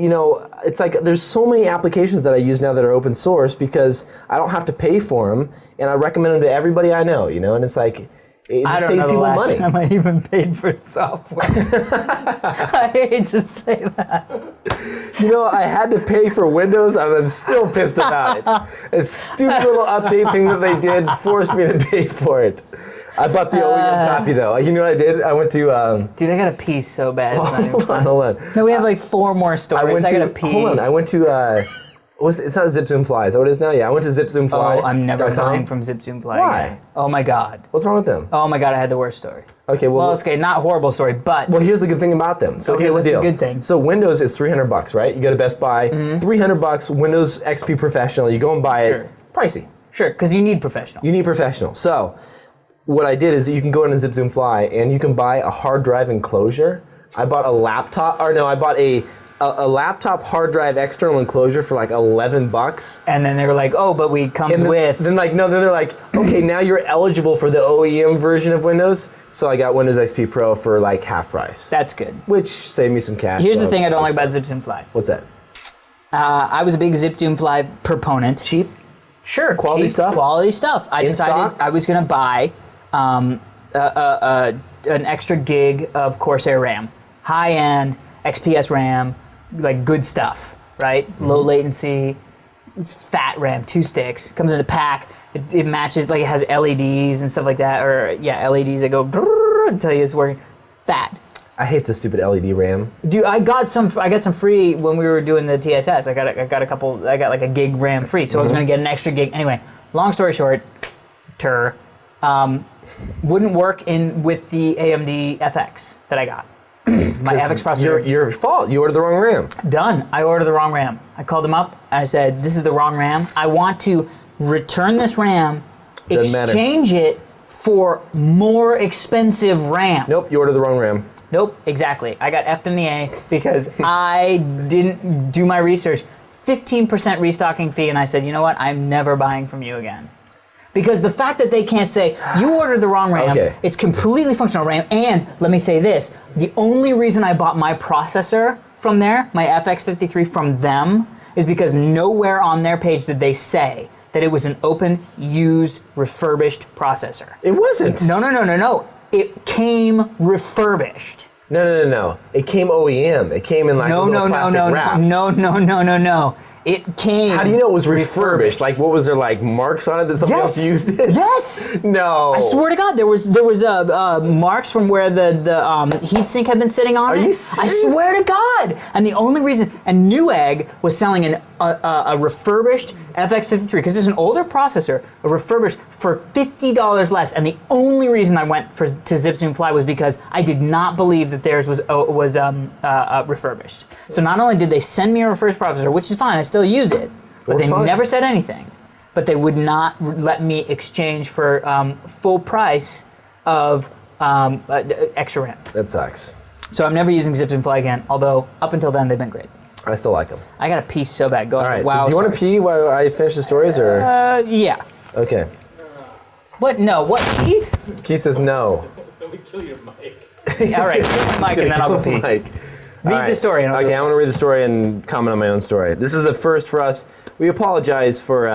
it's like there's so many applications that I use now that are open source because I don't have to pay for them, and I recommend them to everybody I know. And it's like. It I just don't saves know the people last money. time I even paid for software. I hate to say that. I had to pay for Windows, and I'm still pissed about it. A stupid little update thing that they did forced me to pay for it. I bought the OEM copy, though. You know what I did? I went to... Dude, I got to pee so bad. It's not even hold on. No, we have like 4 more stories. I got to pee. Hold on. I went to... it's not Zip Zoom Fly. Is that what it is now? Yeah, I went to ZipZoomFly. Oh, I'm never buying from ZipZoomFly. Why? Again. Oh my God. What's wrong with them? Oh my God, I had the worst story. Okay, Well, it's okay, not horrible story, but... Well, here's the good thing about them. So Okay, here's what's the the deal. good thing? So Windows is $300, right? You go to Best Buy, $300, Windows XP Professional. You go and buy Sure. it. Pricey. Sure, because you need professional. You need professional. So what I did is you can go into ZipZoomFly and you can buy a hard drive enclosure. I bought a laptop, I bought a laptop hard drive external enclosure for like $11. And then they were like, oh, but we comes with... Then they're like, okay, now you're eligible for the OEM version of Windows. So I got Windows XP Pro for like half price. That's good. Which saved me some cash. Here's the so thing I don't like about ZipZoomFly. What's that? I was a big ZipZoomFly proponent. Cheap? Sure. Quality cheap, stuff? Quality stuff. I In decided stock? I was going to buy an extra gig of Corsair RAM. High-end XPS RAM, like good stuff, right? Low latency, fat RAM, 2 sticks. Comes in a pack. It matches, like it has LEDs and stuff like that. Or, yeah, LEDs that go brrrr and tell you it's working. Fat. I hate the stupid LED RAM. Dude, I got some free when we were doing the TSS. I got like a gig RAM free, so I was gonna get an extra gig. Anyway, long story short, wouldn't work with the AMD FX that I got. My FX processor. Your fault. You ordered the wrong RAM. Done. I ordered the wrong RAM. I called them up and I said, this is the wrong RAM. I want to return this RAM, Doesn't matter. exchange it for more expensive RAM. Nope, you ordered the wrong RAM. Nope, exactly. I got F'd in the A because I didn't do my research. 15% restocking fee, and I said, you know what? I'm never buying from you again. Because the fact that they can't say, you ordered the wrong RAM, Okay. it's completely functional RAM, and let me say this, the only reason I bought my processor from there, my FX53 from them, is because nowhere on their page did they say that it was an open, used, refurbished processor. It wasn't. No. It came refurbished. No. It came OEM. It came in like a little plastic wrap. No. It came. How do you know it was refurbished? Like, what was there, like marks on it that somebody else used it? Yes. No. I swear to God, there was marks from where the heatsink had been sitting on it. Are you I serious? swear to God. And the only reason, and Newegg was selling a refurbished FX53 because it's an older processor, a refurbished for $50 less. And the only reason I went to ZipZoomFly was because I did not believe that theirs was refurbished. So not only did they send me a refurbished processor, which is fine, I still use it, but Works they fine. never said anything. but they would not let me exchange for full price of extra RAM. That sucks. So I'm never using Zips and Fly again, although up until then they've been great. I still like them. I got to pee so bad. Go All ahead. right, Wow, so do you want to pee while I finish the stories, or? Yeah. Okay. What? No. What, Keith? Keith says no. Let me kill your mic. All right, kill my mic and then I'll go pee. Mike. Read the story. And I'll Okay, go. I'm going to read the story and comment on my own story. This is the first for us. We apologize for...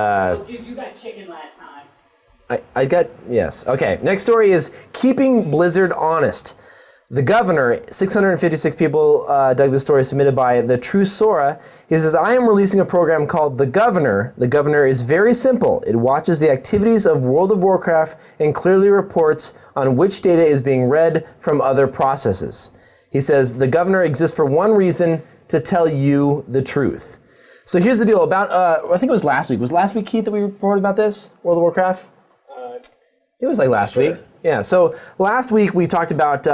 Dude, you got chicken last time. I got... Yes. Okay, next story is Keeping Blizzard Honest. The governor, 656 people dug this story submitted by the True Sora. He says, I am releasing a program called The Governor. The Governor is very simple. It watches the activities of World of Warcraft and clearly reports on which data is being read from other processes. He says, the Governor exists for one reason, to tell you the truth. So here's the deal about, I think it was last week. Was last week, Keith, that we reported about this, World of Warcraft? It was like last week. Yeah, so last week we talked about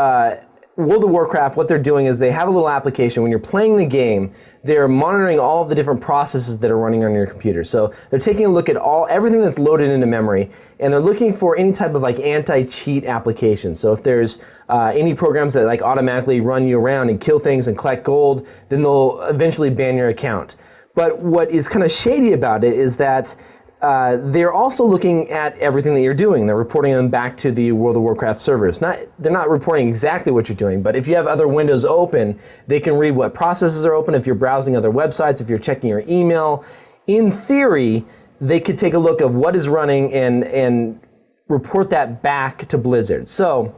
World of Warcraft. What they're doing is they have a little application. When you're playing the game, they're monitoring all of the different processes that are running on your computer. So they're taking a look at everything that's loaded into memory, and they're looking for any type of like anti-cheat applications. So if there's any programs that like automatically run you around and kill things and collect gold, then they'll eventually ban your account. But what is kind of shady about it is that they're also looking at everything that you're doing. They're reporting them back to the World of Warcraft servers. They're not reporting exactly what you're doing, but if you have other windows open, they can read what processes are open. If you're browsing other websites, if you're checking your email, in theory, they could take a look of what is running and report that back to Blizzard. So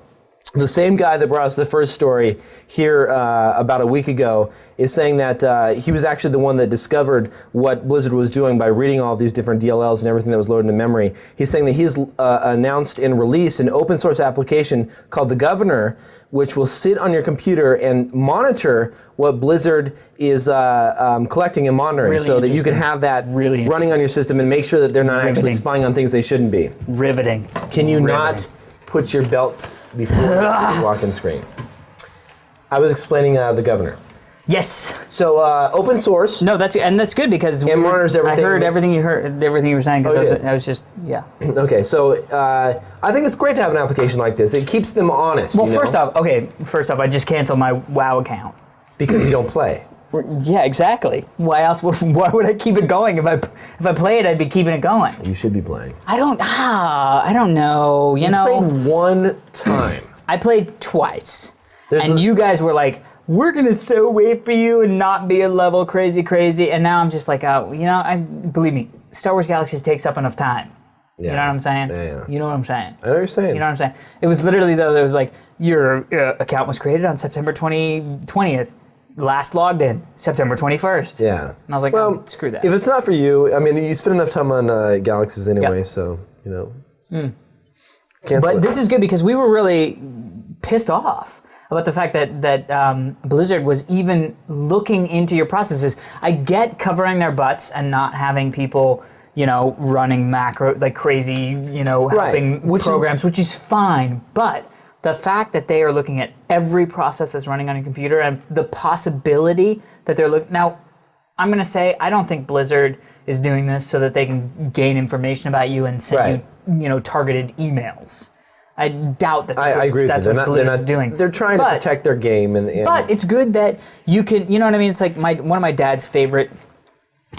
the same guy that brought us the first story here about a week ago is saying that he was actually the one that discovered what Blizzard was doing by reading all these different DLLs and everything that was loaded into memory. He's saying that he's announced and released an open source application called The Governor, which will sit on your computer and monitor what Blizzard is collecting and monitoring, Really so that you can have that Really running on your system and make sure that they're not actually Riveting. spying on things they shouldn't be. Riveting. Can you Riveting. not put your belt before you walk in screen? I was explaining The Governor. Yes. So open source. No, that's good because It monitors everything. I heard everything you were saying because Oh, you did? I was just yeah. Okay, so I think it's great to have an application like this. It keeps them honest. Well, you know? first off, I just canceled my WoW account. Because you don't play. Yeah, exactly. Why else? Why would I keep it going? If I play it, I'd be keeping it going. You should be playing. I don't know. You know, Played one time. I played twice, There's and a- you guys were like, "We're gonna so wait for you and not be a level crazy," and now I'm just like, "Oh, you know, believe me, Star Wars Galaxies takes up enough time." Yeah. You know what I'm saying? Yeah. You know what I'm saying? I know what you're saying. You know what I'm saying? It was literally though. There was like your account was created on September 20th. Last logged in September 21st. Yeah. And I was like, well, oh, screw that. If it's not for you, I mean, you spend enough time on Galaxies anyway, Yep. so, you know. Cancel But it. this is good because we were really pissed off about the fact that Blizzard was even looking into your processes. I get covering their butts and not having people, you know, running macro like crazy, you know, helping programs, which is fine. But the fact that they are looking at every process that's running on your computer and the possibility that they're looking now, I'm going to say I don't think Blizzard is doing this so that they can gain information about you and send you, you know, targeted emails. I doubt that I agree with that's you. what Blizzard's doing. They're trying to protect their game. But it's good that you can, you know what I mean? It's like one of my dad's favorite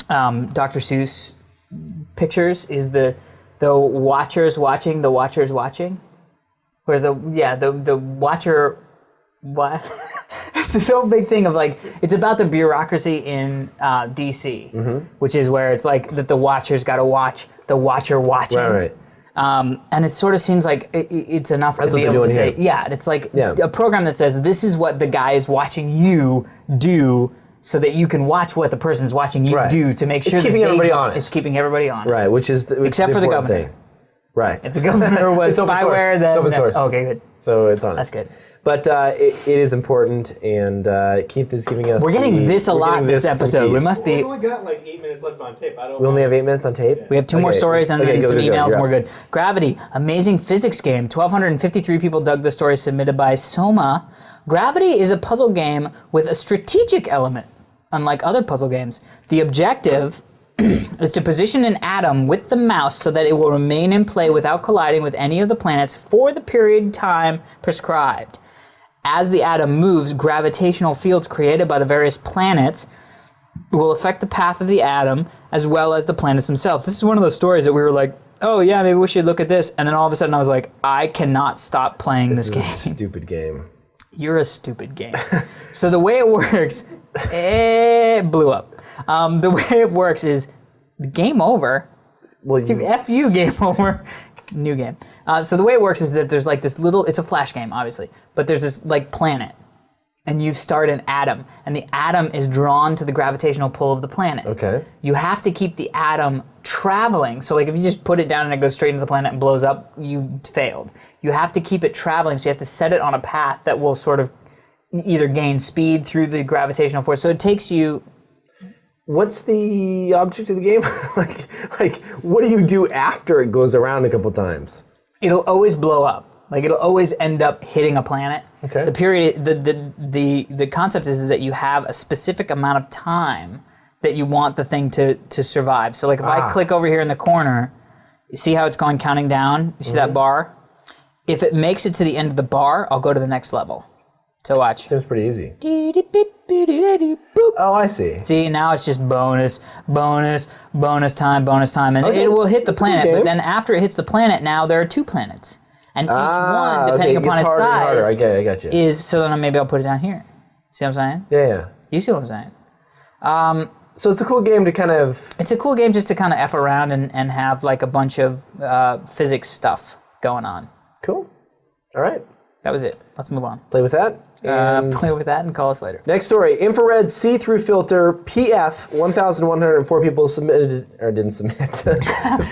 Dr. Seuss pictures is the watchers watching the watchers watching. Where the watcher, what? It's this whole big thing of like, it's about the bureaucracy in DC, which is where it's like that the watchers got to watch the watcher watching. Right. And it sort of seems like it's enough That's to be what able they're to say, doing yeah, it's like Yeah. a program that says this is what the guy is watching you do so that you can watch what the person's watching you do to make sure It's that keeping everybody they- honest. It's keeping everybody honest. Right, which is Except for the important governor. thing. Right. If the governor was It's open source. spyware, then It's open source. okay, good. So it's honest. That's good. But it is important, and Keith is giving us. We're getting this a lot this from episode. Keith. We must We've be. only got like 8 minutes left on tape. I don't We only have 8 minutes on tape. We have two more Okay. stories and Okay, then go, some go, go. emails, You're and we're up. good. Gravity, amazing physics game. 1,253 people dug the story submitted by Soma. Gravity is a puzzle game with a strategic element, unlike other puzzle games. The objective is to position an atom with the mouse so that it will remain in play without colliding with any of the planets for the period of time prescribed. As the atom moves, gravitational fields created by the various planets will affect the path of the atom as well as the planets themselves. This is one of those stories that we were like, oh yeah, maybe we should look at this. And then all of a sudden I was like, I cannot stop playing this game. This is a stupid game. You're a stupid game. So the way it works, it blew up. The way it works is game over. Well, F you, game over. New game. So the way it works is that there's like this little, it's a flash game, obviously, but there's this like planet. And you start an atom, and the atom is drawn to the gravitational pull of the planet. Okay. You have to keep the atom traveling. So like if you just put it down and it goes straight into the planet and blows up, you failed. You have to keep it traveling, so you have to set it on a path that will sort of either gain speed through the gravitational force. So it takes you... What's the object of the game? like, what do you do after it goes around a couple times? It'll always blow up. Like it'll always end up hitting a planet. Okay. The concept is that you have a specific amount of time that you want the thing to survive. So like if I click over here in the corner, you see how it's going counting down? You see that bar? If it makes it to the end of the bar, I'll go to the next level. So watch. Seems pretty easy. Oh, I see. See, now it's just bonus time, and Okay. it will hit the That's a good planet. But game. then after it hits the planet, now there are 2 planets. And each one, depending okay, upon its harder and harder. size, Okay, I got you. is, so then maybe I'll put it down here. See what I'm saying? Yeah. You see what I'm saying? So it's a cool game to kind of... It's a cool game just to kind of F around and have like a bunch of physics stuff going on. Cool. All right. That was it. Let's move on. Play with that. And Play with that and call us later. next story. Infrared see-through filter PF. 1,104 people submitted or didn't submit.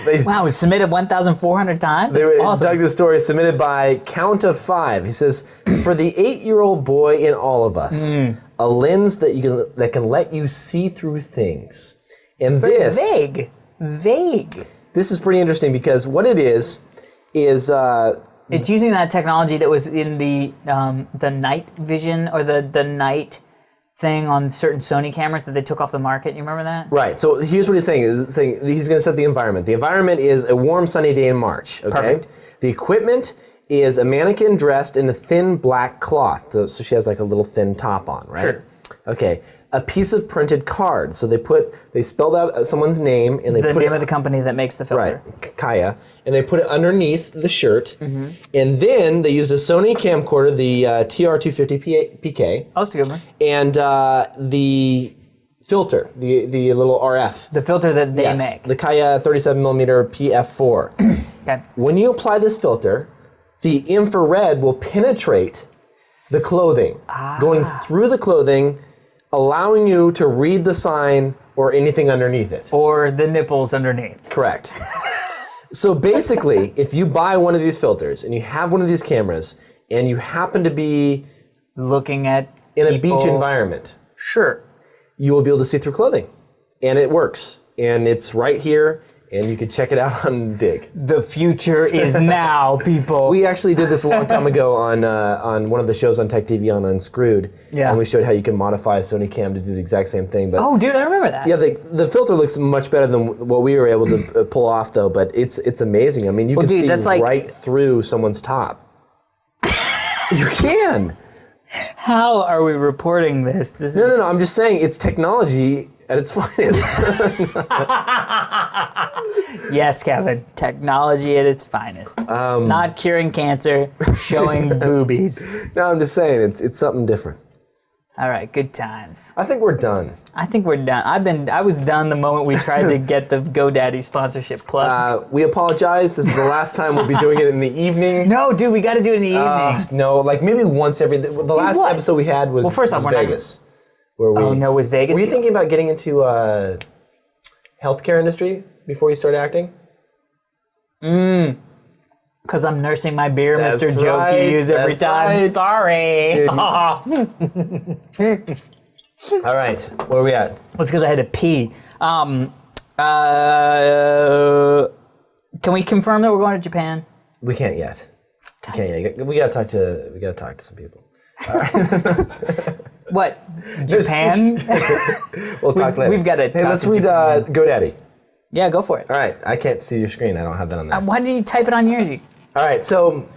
They, Wow, it was submitted 1,400 times? they That's awesome. dug this story submitted by Count of 5. He says, for the 8-year-old boy in all of us, a lens that can let you see through things. And Vague. this is pretty interesting because what it is It's using that technology that was in the night vision or the night thing on certain Sony cameras that they took off the market. You remember that? right. So here's what he's saying. He's saying he's going to set the environment. The environment is a warm, sunny day in March. Okay. Perfect. The equipment is a mannequin dressed in a thin black cloth. So she has like a little thin top on, right? Sure. Okay. A piece of printed card. So they spelled out someone's name and they The put name it, of the company that makes the filter. right, Kaya, and they put it underneath the shirt. Mm-hmm. And then they used a Sony camcorder, the TR250 PK. Oh, that's a good one. And the filter, the little RF. The filter that they Yes, make. the Kaya 37mm PF4. Okay. When you apply this filter, the infrared will penetrate the clothing, going through the clothing, allowing you to read the sign or anything underneath it. Or the nipples underneath. Correct. So basically, if you buy one of these filters and you have one of these cameras and you happen to be Looking at in a people. beach environment, Sure. you will be able to see through clothing. And it works. And it's right here, and you can check it out on Digg. The future is now, people. We actually did this a long time ago on one of the shows on Tech TV on Unscrewed. Yeah. And we showed how you can modify a Sony cam to do the exact same thing. But Oh, dude, I remember that. yeah, the filter looks much better than what we were able to pull off, though. But it's amazing. I mean, you can dude, see that's like- right through someone's top. You can. How are we reporting this? This is No. I'm just saying it's technology at its finest. Yes, Kevin. Technology at its finest. Not curing cancer, showing boobies. No, I'm just saying it's something different. All right, good times. I think we're done. I think we're done. I was done the moment we tried to get the GoDaddy sponsorship plug. We apologize. This is the last time we'll be doing it in the evening. No, dude, we got to do it in the evening. No, like maybe once every. The last what? episode we had was, Well, first off, was we're not- Vegas. Where we, Oh no, was Vegas? Were you thinking about getting into healthcare industry before you started acting? Because I'm nursing my beer, That's Mr. Joke right, you use every that's time. right. Sorry. All right, where are we at? Well, it's because I had to pee. Can we confirm that we're going to Japan? We can't yet. We gotta talk to some people. What? Japan? We'll talk later. we've got to Hey, talk let's to read Japan. GoDaddy. Yeah, go for it. All right, I can't see your screen. I don't have that on there. Why didn't you type it on yours? All right, so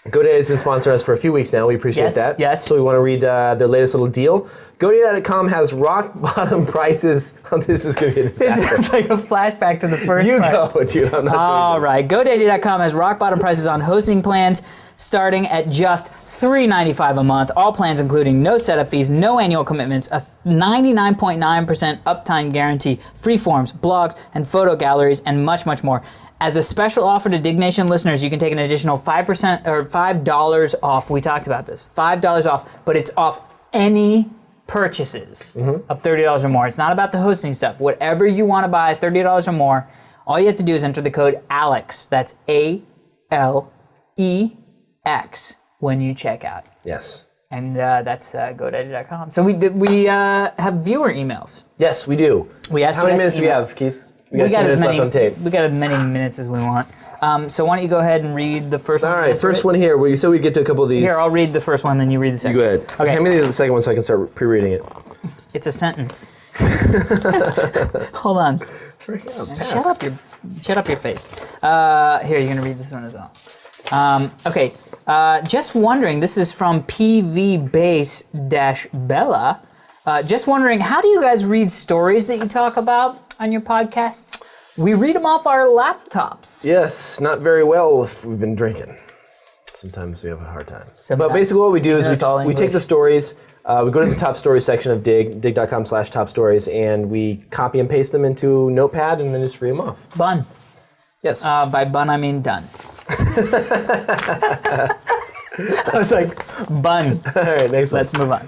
GoDaddy's been sponsoring us for a few weeks now. We appreciate Yes, that. yes. So we want to read their latest little deal. GoDaddy.com has rock bottom prices. This is going to be a disaster. It's like a flashback to the first You part. go, dude. I'm not All doing right, GoDaddy.com has rock bottom prices on hosting plans starting at just $3.95 a month. All plans including no setup fees, no annual commitments, a 99.9% uptime guarantee, free forms, blogs, and photo galleries, and much, much more. As a special offer to Diggnation listeners, you can take an additional 5% or $5 off. We talked about this. $5 off, but it's off any purchases of $30 or more. It's not about the hosting stuff. Whatever you want to buy, $30 or more, all you have to do is enter the code ALEX. That's ALEX when you check out. Yes. And that's GoDaddy.com. So we have viewer emails. Yes, we do. We asked How many you guys minutes to do we email. have, Keith? We got 2 minutes left on tape. We got as many minutes as we want. So why don't you go ahead and read the first one? All right, first one here. We said we'd get to a couple of these. Here, I'll read the first one, then you read the second. Go ahead. Okay. Hand me the second one so I can start pre-reading it. It's a sentence. Hold on. Shut up your face. Here, you're gonna read this one as well. Okay. Just wondering. This is from PVBase-Bella. Just wondering, how do you guys read stories that you talk about on your podcasts? We read them off our laptops. Yes, not very well if we've been drinking. Sometimes we have a hard time. Sometimes. But basically what we do is It's all we take English. the stories, we go to the top stories section of Digg, digg.com/top stories, and we copy and paste them into Notepad and then just read them off. Bun. Yes. By bun, I mean done. I was like, bun. All right, next one. Let's move on.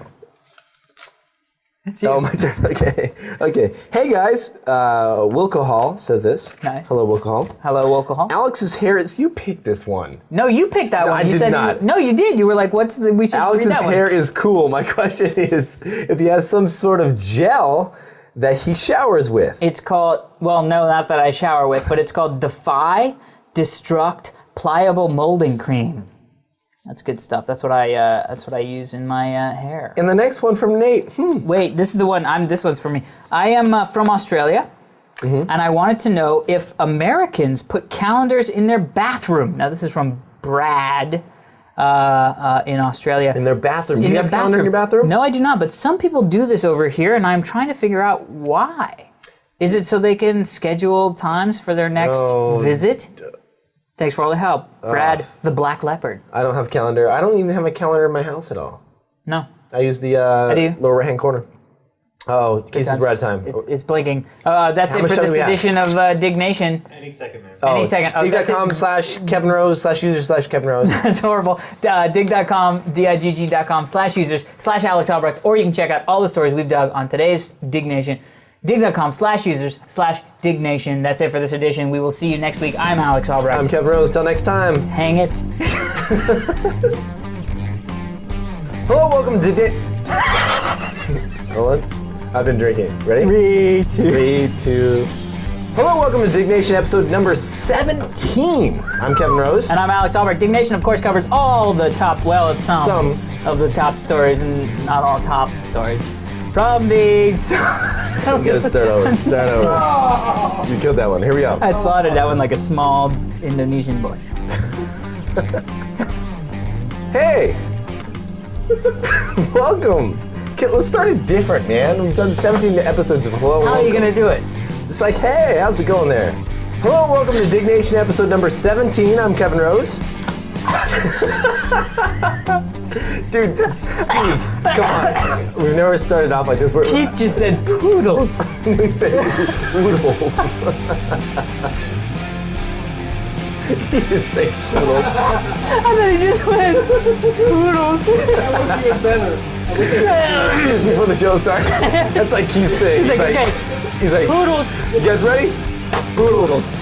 It's you. Oh, my turn. Okay. Okay. Hey, guys. Wilcohol says this. Nice. Hello, Wilcohol. Hello, alcohol. Alex's hair is... You picked this one. No, you picked that No, one. I You did said not. No, you did. You were like, "What's the?" We should read Alex's that hair one. is cool. My question is if he has some sort of gel that he showers with. It's called. Well, no, not that I shower with, but it's called Defy Destruct Pliable Molding Cream. That's good stuff. That's what I use in my hair. And the next one from Nate. Wait, this is the one. This one's for me. I am from Australia, and I wanted to know if Americans put calendars in their bathroom. Now, this is from Brad in Australia. In their bathroom? In Do you their have a calendar in your bathroom? No, I do not. But some people do this over here, and I'm trying to figure out why. Is it so they can schedule times for their next visit? Thanks for all the help, Brad, the Black Leopard. I don't have a calendar. I don't even have a calendar in my house at all. No. I use the do you? lower right-hand corner. Oh, Keith's we're out of time. It's blinking. That's How it much for time this do we have? edition of Diggnation. Any second, man. Any second. Oh, that's it. Digg.com/Kevin Rose/user/Kevin Rose. That's horrible. Digg.com, digg.com/users/Alex Albrecht, or you can check out all the stories we've dug on today's Diggnation. Digg.com/users/Diggnation. That's it for this edition. We will see you next week. I'm Alex Albrecht. I'm Kevin Rose. Till next time. Hang it. Hello, welcome to Hold on. I've been drinking. Ready? 3, 2. Hello, welcome to Diggnation episode number 17. I'm Kevin Rose. And I'm Alex Albrecht. Diggnation, of course, covers all the top, well, some of the top stories, and not all top stories. From the... We gotta start over. Start over. You killed that one. Here we go. I slaughtered that one like a small Indonesian boy. Hey! Welcome. Okay, let's start it different, man. We've done 17 episodes of Hello. How are you gonna do it? It's like, hey, how's it going there? Hello, welcome to Diggnation episode number 17. I'm Kevin Rose. Dude, Steve, come on. We've never started off like this. Keith just said poodles. We said poodles. He didn't say poodles. I thought he just went poodles. Just before the show starts. That's like Keith's thing. He's like, okay, He's like, poodles. you guys ready? Poodles.